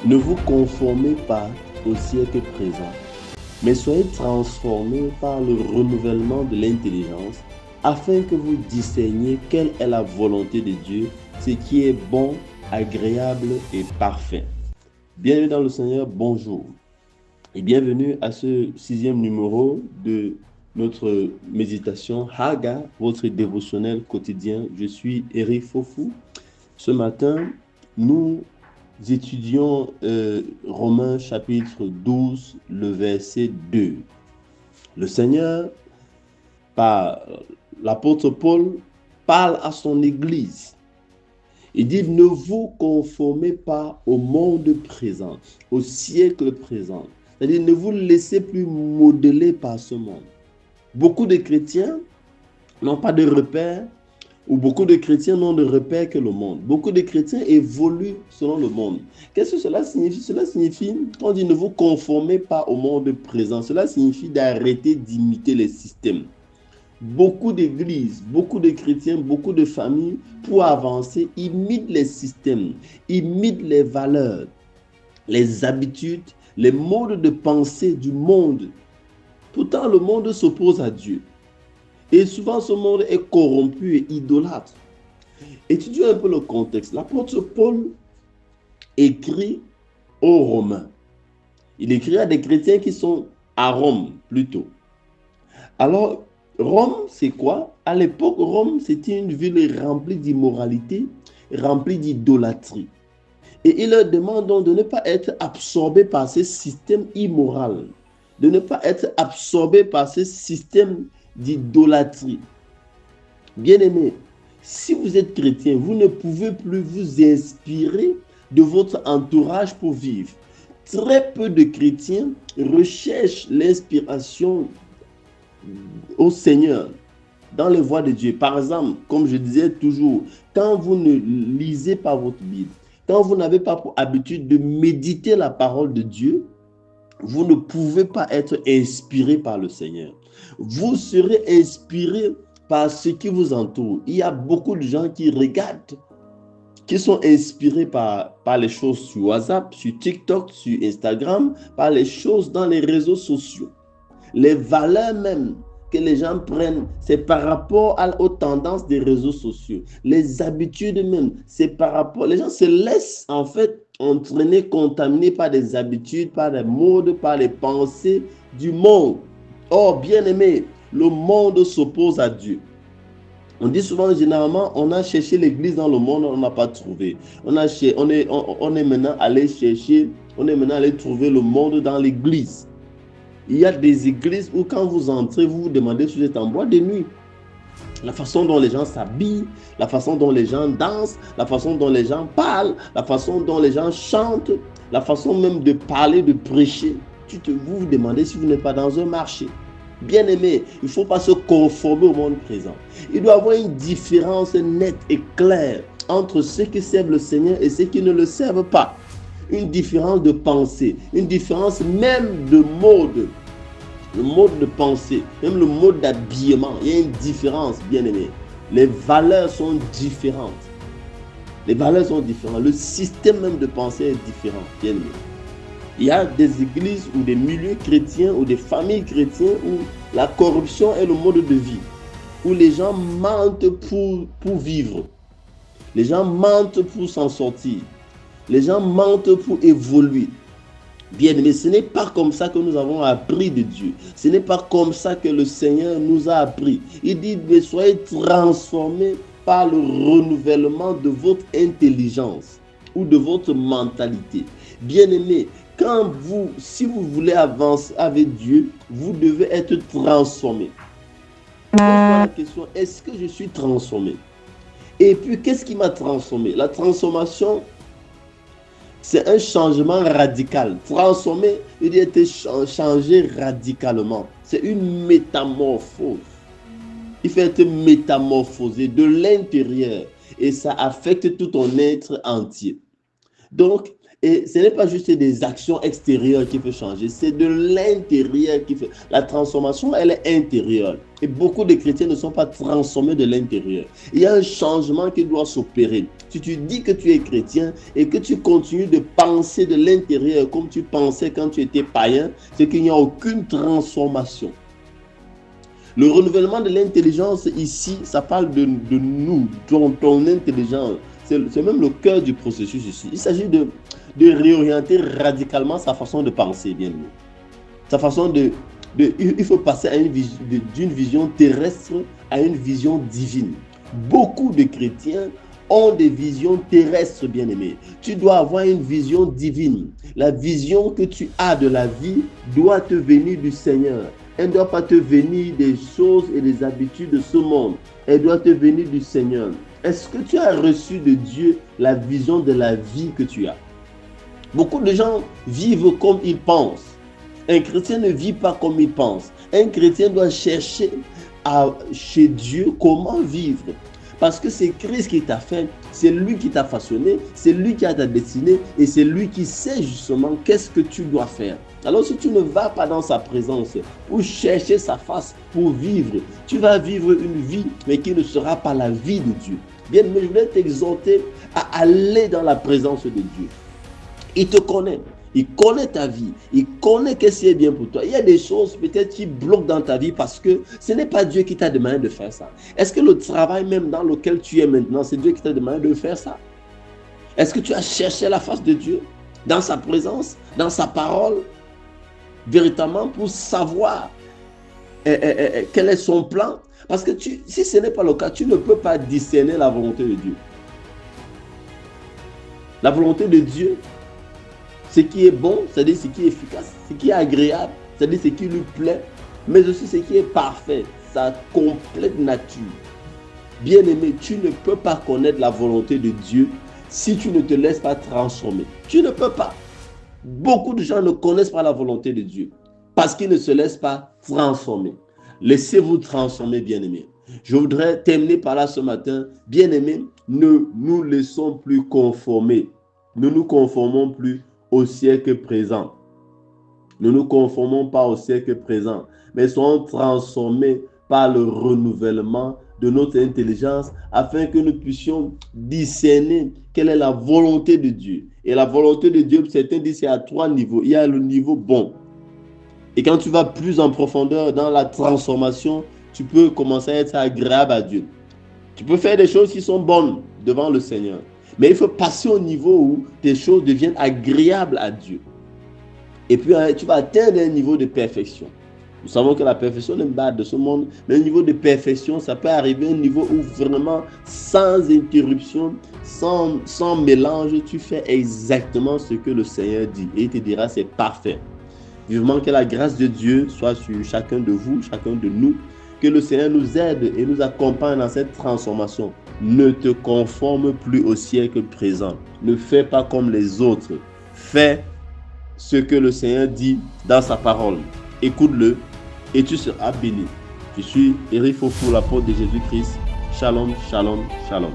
Ne vous conformez pas au siècle présent, mais soyez transformés par le renouvellement de l'intelligence, afin que vous discerniez quelle est la volonté de Dieu, ce qui est bon, agréable et parfait. Bienvenue dans le Seigneur, bonjour. Et bienvenue à ce 6e numéro de notre méditation Haga, votre dévotionnel quotidien. Je suis Eric Fofou. Ce matin, nous étudions Romains chapitre 12, le verset 2. Le Seigneur, par l'apôtre Paul, parle à son Église. Il dit, ne vous conformez pas au monde présent, au siècle présent. C'est-à-dire, ne vous laissez plus modeler par ce monde. Beaucoup de chrétiens n'ont pas de repères, ou beaucoup de chrétiens n'ont de repères que le monde. Beaucoup de chrétiens évoluent selon le monde. Qu'est-ce que cela signifie? Cela signifie, on dit, ne vous conformez pas au monde présent. Cela signifie d'arrêter d'imiter les systèmes. Beaucoup d'églises, beaucoup de chrétiens, beaucoup de familles, pour avancer, imitent les systèmes, imitent les valeurs, les habitudes, les modes de pensée du monde. Pourtant, le monde s'oppose à Dieu. Et souvent, ce monde est corrompu et idolâtre. Étudions un peu le contexte. L'apôtre Paul écrit aux Romains. Il écrit à des chrétiens qui sont à Rome, plutôt. Alors, Rome, c'est quoi? À l'époque, Rome, c'était une ville remplie d'immoralité, remplie d'idolâtrie. Et il leur demande donc de ne pas être absorbé par ces systèmes immoraux, de ne pas être absorbé par ces systèmes d'idolâtrie. Bien-aimés, si vous êtes chrétien, vous ne pouvez plus vous inspirer de votre entourage pour vivre. Très peu de chrétiens recherchent l'inspiration au Seigneur dans les voies de Dieu. Par exemple, comme je disais toujours, quand vous ne lisez pas votre Bible, quand vous n'avez pas pour habitude de méditer la parole de Dieu, vous ne pouvez pas être inspiré par le Seigneur. Vous serez inspiré par ce qui vous entoure. Il y a beaucoup de gens qui regardent, qui sont inspirés par les choses sur WhatsApp, sur TikTok, sur Instagram, par les choses dans les réseaux sociaux. Les valeurs même que les gens prennent, c'est par rapport aux tendances des réseaux sociaux. Les habitudes même, c'est par rapport... Les gens se laissent en fait entraîner, contaminer par des habitudes, par des modes, par les pensées du monde. Or, bien aimé, le monde s'oppose à Dieu. On dit souvent, généralement, on a cherché l'église dans le monde, on n'a pas trouvé. On est maintenant allé chercher, on est maintenant allé trouver le monde dans l'église. Il y a des églises où quand vous entrez, vous vous demandez si vous êtes en boîte de nuit. La façon dont les gens s'habillent, la façon dont les gens dansent, la façon dont les gens parlent, la façon dont les gens chantent, la façon même de parler, de prêcher. Vous vous demandez si vous n'êtes pas dans un marché. Bien aimé, il ne faut pas se conformer au monde présent. Il doit y avoir une différence nette et claire entre ceux qui servent le Seigneur et ceux qui ne le servent pas. Une différence de pensée, une différence même de mode, le mode de pensée, même le mode d'habillement. Il y a une différence, bien aimé. Les valeurs sont différentes. Les valeurs sont différentes. Le système même de pensée est différent, bien aimé. Il y a des églises ou des milieux chrétiens ou des familles chrétiennes où la corruption est le mode de vie, où les gens mentent pour vivre. Les gens mentent pour s'en sortir. Les gens mentent pour évoluer. Bien, mais ce n'est pas comme ça que nous avons appris de Dieu. Ce n'est pas comme ça que le Seigneur nous a appris. Il dit, mais soyez transformés par le renouvellement de votre intelligence ou de votre mentalité. Bien-aimés, si vous voulez avancer avec Dieu, vous devez être transformé. Pose-moi la question, est-ce que je suis transformé? Et puis, qu'est-ce qui m'a transformé? La transformation, c'est un changement radical. Transformer, il dit être changé radicalement. C'est une métamorphose. Il faut être métamorphosé de l'intérieur et ça affecte tout ton être entier. Donc, Et ce n'est pas juste des actions extérieures qui peuvent changer, c'est de l'intérieur qui fait. La transformation, elle est intérieure. Et beaucoup de chrétiens ne sont pas transformés de l'intérieur. Il y a un changement qui doit s'opérer. Si tu dis que tu es chrétien et que tu continues de penser de l'intérieur comme tu pensais quand tu étais païen, c'est qu'il n'y a aucune transformation. Le renouvellement de l'intelligence ici, ça parle de nous, ton intelligence. C'est même le cœur du processus ici. Il s'agit de réorienter radicalement sa façon de penser, bien aimé. Sa façon il faut passer d'une vision terrestre à une vision divine. Beaucoup de chrétiens ont des visions terrestres, bien aimés. Tu dois avoir une vision divine. La vision que tu as de la vie doit te venir du Seigneur. Elle ne doit pas te venir des choses et des habitudes de ce monde. Elle doit te venir du Seigneur. Est-ce que tu as reçu de Dieu la vision de la vie que tu as? Beaucoup de gens vivent comme ils pensent. Un chrétien ne vit pas comme il pense. Un chrétien doit chercher chez Dieu comment vivre. Parce que c'est Christ qui t'a fait, c'est lui qui t'a façonné, c'est lui qui a ta destinée et c'est lui qui sait justement qu'est-ce que tu dois faire. Alors si tu ne vas pas dans sa présence pour chercher sa face, pour vivre, tu vas vivre une vie mais qui ne sera pas la vie de Dieu. Bien, mais je voulais t'exhorter à aller dans la présence de Dieu. Il te connaît. Il connaît ta vie. Il connaît qu'est-ce qui est bien pour toi. Il y a des choses peut-être qui bloquent dans ta vie parce que ce n'est pas Dieu qui t'a demandé de faire ça. Est-ce que le travail même dans lequel tu es maintenant, c'est Dieu qui t'a demandé de faire ça? Est-ce que tu as cherché la face de Dieu dans sa présence, dans sa parole, véritablement pour savoir quel est son plan? Parce que si ce n'est pas le cas, tu ne peux pas discerner la volonté de Dieu. La volonté de Dieu, ce qui est bon, c'est-à-dire ce qui est efficace, ce qui est agréable, c'est-à-dire ce qui lui plaît, mais aussi ce qui est parfait, sa complète nature. Bien-aimé, tu ne peux pas connaître la volonté de Dieu si tu ne te laisses pas transformer. Tu ne peux pas. Beaucoup de gens ne connaissent pas la volonté de Dieu parce qu'ils ne se laissent pas transformer. Laissez-vous transformer, bien-aimé. Je voudrais terminer par là ce matin. Bien-aimé, ne nous laissons plus conformer. Ne nous conformons plus au siècle présent. Ne nous conformons pas au siècle présent, mais soyons transformés par le renouvellement de notre intelligence afin que nous puissions discerner quelle est la volonté de Dieu. Et la volonté de Dieu, certains disent, c'est à 3 niveaux. Il y a le niveau bon. Et quand tu vas plus en profondeur dans la transformation, tu peux commencer à être agréable à Dieu. Tu peux faire des choses qui sont bonnes devant le Seigneur. Mais il faut passer au niveau où tes choses deviennent agréables à Dieu. Et puis, tu vas atteindre un niveau de perfection. Nous savons que la perfection n'est pas de ce monde, mais un niveau de perfection, ça peut arriver à un niveau où vraiment, sans interruption, sans mélange, tu fais exactement ce que le Seigneur dit. Et il te dira, c'est parfait. Vivement que la grâce de Dieu soit sur chacun de vous, chacun de nous. Que le Seigneur nous aide et nous accompagne dans cette transformation. Ne te conforme plus au siècle présent. Ne fais pas comme les autres. Fais ce que le Seigneur dit dans sa parole. Écoute-le et tu seras béni. Je suis Eric Fofo, l'apôtre de Jésus-Christ. Shalom, shalom, shalom.